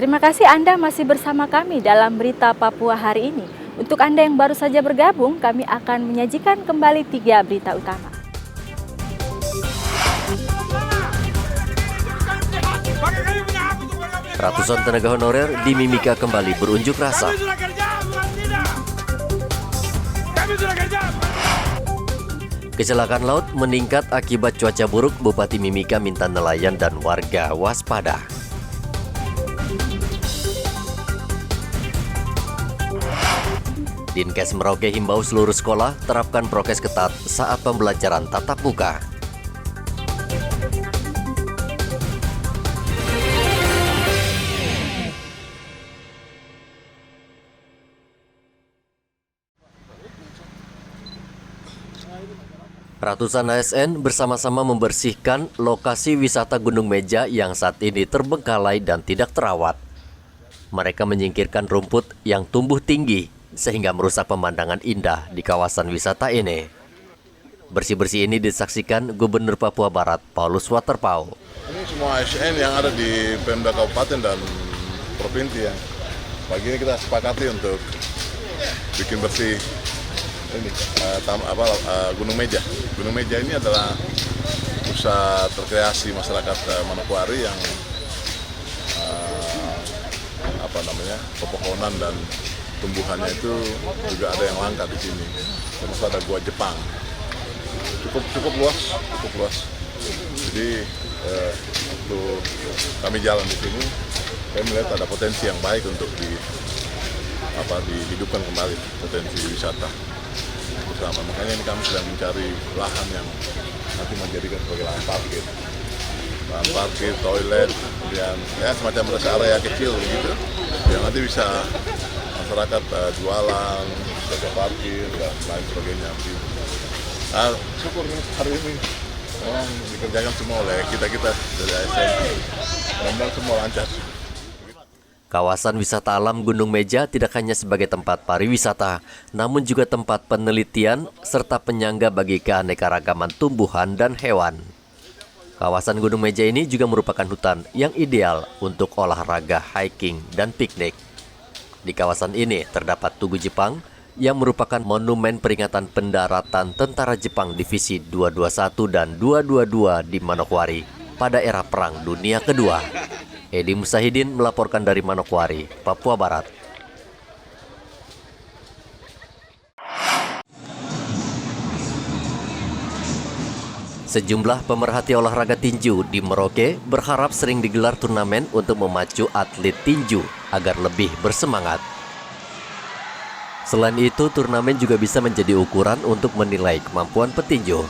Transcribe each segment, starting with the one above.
Terima kasih Anda masih bersama kami dalam Berita Papua hari ini. Untuk Anda yang baru saja bergabung, kami akan menyajikan kembali 3 berita utama. Ratusan tenaga honorer di Mimika kembali berunjuk rasa. Kecelakaan laut meningkat akibat cuaca buruk. Bupati Mimika minta nelayan dan warga waspada. Dinkes Merauke himbau seluruh sekolah terapkan prokes ketat saat pembelajaran tatap muka. Ratusan ASN bersama-sama membersihkan lokasi wisata Gunung Meja yang saat ini terbengkalai dan tidak terawat. Mereka menyingkirkan rumput yang tumbuh tinggi sehingga merusak pemandangan indah di kawasan wisata ini. Bersih-bersih ini disaksikan Gubernur Papua Barat, Paulus Waterpauw. Ini semua ASN yang ada di Pemda Kabupaten dan Provinsi ya. Pagi ini kita sepakati untuk bikin bersih ini Gunung Meja. Gunung Meja ini adalah pusat rekreasi masyarakat Manokwari yang pepohonan dan tumbuhannya itu juga ada yang langka di sini. Termasuk ada gua Jepang. Cukup luas. Jadi waktu kami jalan di sini, saya melihat ada potensi yang baik untuk dihidupkan kembali potensi wisata bersama. Makanya ini kami sedang mencari lahan yang nanti menjadikan sebagai lahan parkir, toilet, kemudian ya semacam rest area kecil gitu, yang nanti bisa masyarakat jualan, jaga parkir dan lain sebagainya. Nah, syukur hari ini memang dikerjakan semua oleh kita dari ASN. Mudah-mudahan semua lancar. Kawasan wisata alam Gunung Meja tidak hanya sebagai tempat pariwisata, namun juga tempat penelitian serta penyangga bagi keanekaragaman tumbuhan dan hewan. Kawasan Gunung Meja ini juga merupakan hutan yang ideal untuk olahraga hiking dan piknik. Di kawasan ini terdapat Tugu Jepang yang merupakan monumen peringatan pendaratan tentara Jepang Divisi 221 dan 222 di Manokwari pada era Perang Dunia Kedua. Edi Musahidin melaporkan dari Manokwari, Papua Barat. Sejumlah pemerhati olahraga tinju di Merauke berharap sering digelar turnamen untuk memacu atlet tinju agar lebih bersemangat. Selain itu, turnamen juga bisa menjadi ukuran untuk menilai kemampuan petinju.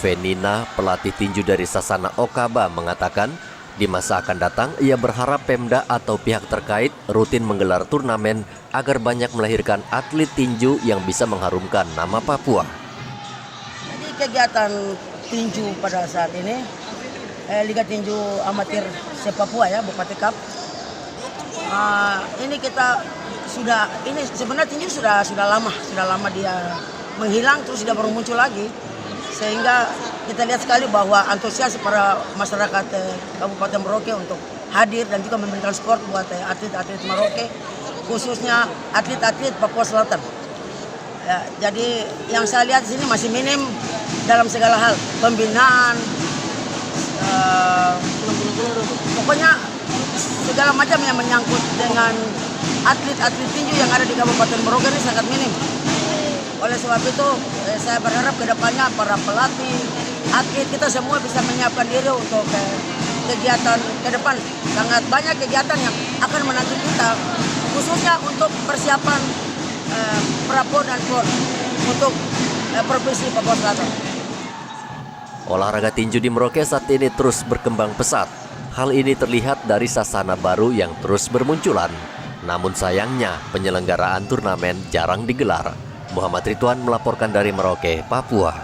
Venina, pelatih tinju dari Sasana Okaba, mengatakan di masa akan datang ia berharap Pemda atau pihak terkait rutin menggelar turnamen agar banyak melahirkan atlet tinju yang bisa mengharumkan nama Papua. Kegiatan tinju pada saat ini Liga Tinju Amatir Se-Papua ya, Bupati Cup. Ini kita sebenarnya tinju sudah lama dia menghilang, terus sudah baru muncul lagi, sehingga kita lihat sekali bahwa antusias para masyarakat Kabupaten Merauke untuk hadir dan juga memberikan sport buat atlet-atlet Merauke, khususnya atlet-atlet Papua Selatan. Ya, jadi yang saya lihat di sini masih minim dalam segala hal, pembinaan, pokoknya segala macam yang menyangkut dengan atlet-atlet tinju yang ada di Kabupaten Merauke ini sangat minim. Oleh sebab itu, saya berharap ke depannya para pelatih, atlet kita semua bisa menyiapkan diri untuk kegiatan ke depan. Sangat banyak kegiatan yang akan menanti kita, khususnya untuk persiapan Prapo dan PON untuk Provinsi Papua Selatan. Olahraga tinju di Merauke saat ini terus berkembang pesat. Hal ini terlihat dari sasana baru yang terus bermunculan. Namun sayangnya penyelenggaraan turnamen jarang digelar. Muhammad Ridwan melaporkan dari Merauke, Papua.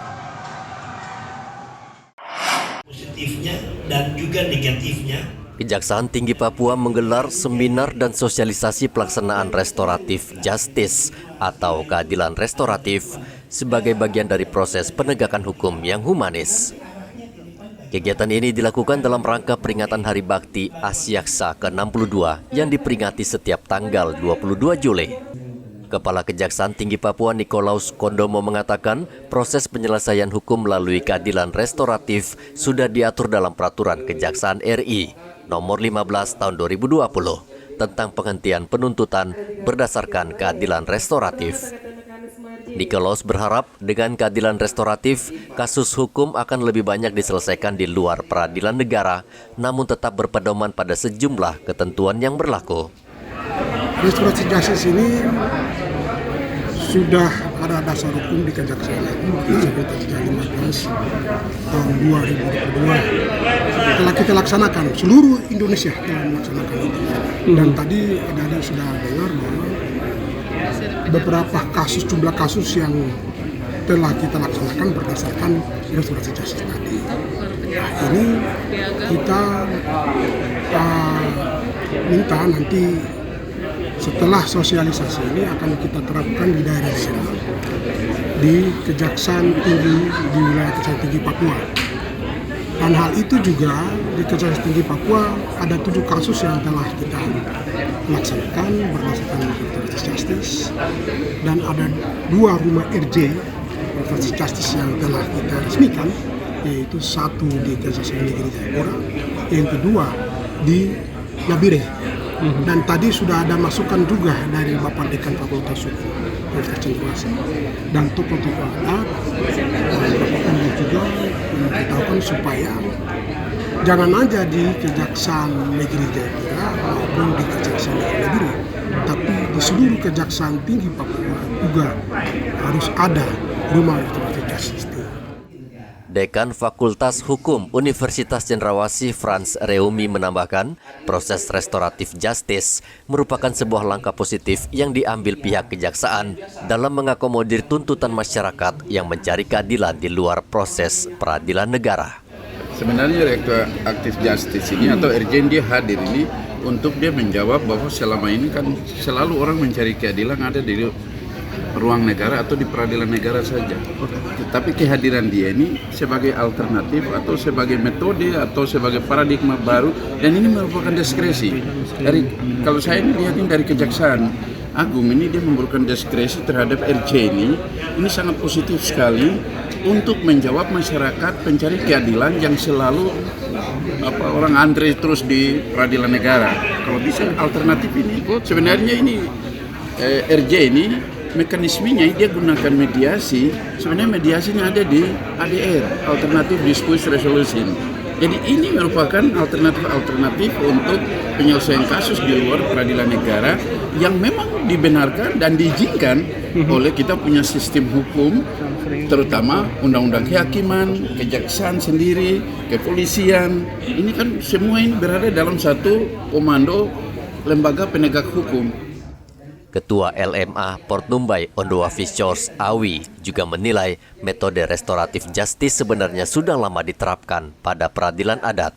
Positifnya dan juga negatifnya. Kejaksaan Tinggi Papua menggelar seminar dan sosialisasi pelaksanaan restoratif justice atau keadilan restoratif sebagai bagian dari proses penegakan hukum yang humanis. Kegiatan ini dilakukan dalam rangka peringatan Hari Bakti Asyaksa ke-62 yang diperingati setiap tanggal 22 Juli. Kepala Kejaksaan Tinggi Papua Nikolaus Kondomo mengatakan proses penyelesaian hukum melalui keadilan restoratif sudah diatur dalam Peraturan Kejaksaan RI Nomor 15 Tahun 2020 tentang penghentian penuntutan berdasarkan keadilan restoratif. Nikolaus berharap dengan keadilan restoratif, kasus hukum akan lebih banyak diselesaikan di luar peradilan negara, namun tetap berpedoman pada sejumlah ketentuan yang berlaku. Restoratif justice ini sudah ada dasar hukum di Kejaksaan Sekretariat 15 tahun 2022. Telah kita laksanakan, seluruh Indonesia telah melaksanakan itu. Dan tadi ada sudah dengar bahwa beberapa kasus, jumlah kasus yang telah kita laksanakan berdasarkan restoratif justice tadi. Nah, ini kita minta nanti setelah sosialisasi ini akan kita terapkan di daerah-daerah di Kejaksaan Tinggi, di wilayah Kejaksaan Tinggi Papua. Dan hal itu juga di Kejaksaan Tinggi Papua ada 7 kasus yang telah kita laksanakan berdasarkan restoratif justice, dan ada 2 rumah RJ restoratif justice yang telah kita resmikan, yaitu 1 di Kejaksaan Negeri Jayapura, yang kedua di Nabire. Dan tadi sudah ada masukan juga dari Bapak Dekan Fakultas Hukum Universitas Cendrawasih dan tokoh-tokoh adat dan Bapak Umum juga memberitahukan supaya jangan aja di Kejaksaan Negeri Jayapura maupun di Kejaksaan Negeri, tapi di seluruh Kejaksaan Tinggi Papua juga harus ada rumah restoratif justice. Dekan Fakultas Hukum Universitas Cendrawasih Frans Reumi menambahkan, proses restoratif justice merupakan sebuah langkah positif yang diambil pihak kejaksaan dalam mengakomodir tuntutan masyarakat yang mencari keadilan di luar proses peradilan negara. Sebenarnya restoratif justice ini atau RJ dia hadir ini untuk dia menjawab bahwa selama ini kan selalu orang mencari keadilan ada di ruang negara atau di peradilan negara saja. Tapi kehadiran dia ini sebagai alternatif atau sebagai metode atau sebagai paradigma baru, dan ini merupakan diskresi. Kalau saya lihatin dari Kejaksaan Agung ini, dia memberikan diskresi terhadap RJ ini sangat positif sekali untuk menjawab masyarakat pencari keadilan yang selalu orang antre terus di peradilan negara. Kalau bisa alternatif ini, sebenarnya ini RJ ini mekanismenya dia gunakan mediasi. Sebenarnya mediasinya ada di ADR, Alternative Dispute Resolution. Jadi ini merupakan alternatif untuk penyelesaian kasus di luar peradilan negara yang memang dibenarkan dan diizinkan oleh kita punya sistem hukum, terutama undang-undang kehakiman, kejaksaan sendiri, kepolisian. Ini kan semua ini berada dalam satu komando lembaga penegak hukum. Ketua LMA Port Numbai Ondoa Fishers Awi juga menilai metode restoratif justice sebenarnya sudah lama diterapkan pada peradilan adat.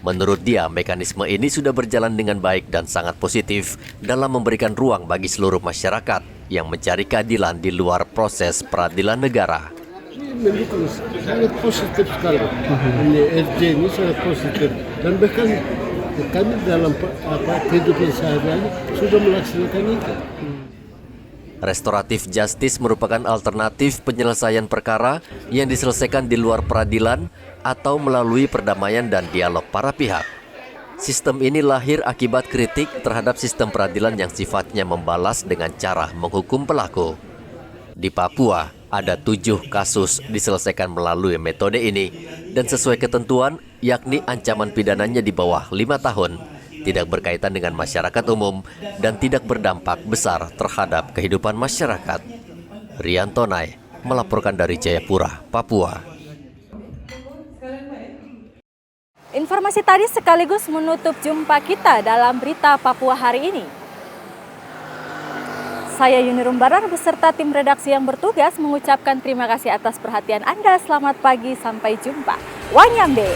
Menurut dia, mekanisme ini sudah berjalan dengan baik dan sangat positif dalam memberikan ruang bagi seluruh masyarakat yang mencari keadilan di luar proses peradilan negara. Mendukung sangat positif sekali. Ini RJ ini sangat positif, dan bahkan kami dalam kehidupan sehari-hari sudah melaksanakan itu. Restoratif justice merupakan alternatif penyelesaian perkara yang diselesaikan di luar peradilan atau melalui perdamaian dan dialog para pihak. Sistem ini lahir akibat kritik terhadap sistem peradilan yang sifatnya membalas dengan cara menghukum pelaku. Di Papua, ada 7 kasus diselesaikan melalui metode ini, dan sesuai ketentuan, yakni ancaman pidananya di bawah 5 tahun, tidak berkaitan dengan masyarakat umum, dan tidak berdampak besar terhadap kehidupan masyarakat. Rian Tonai melaporkan dari Jayapura, Papua. Informasi tadi sekaligus menutup jumpa kita dalam Berita Papua hari ini. Saya Yuni Rumbarar beserta tim redaksi yang bertugas mengucapkan terima kasih atas perhatian Anda. Selamat pagi, sampai jumpa. Wanyambe.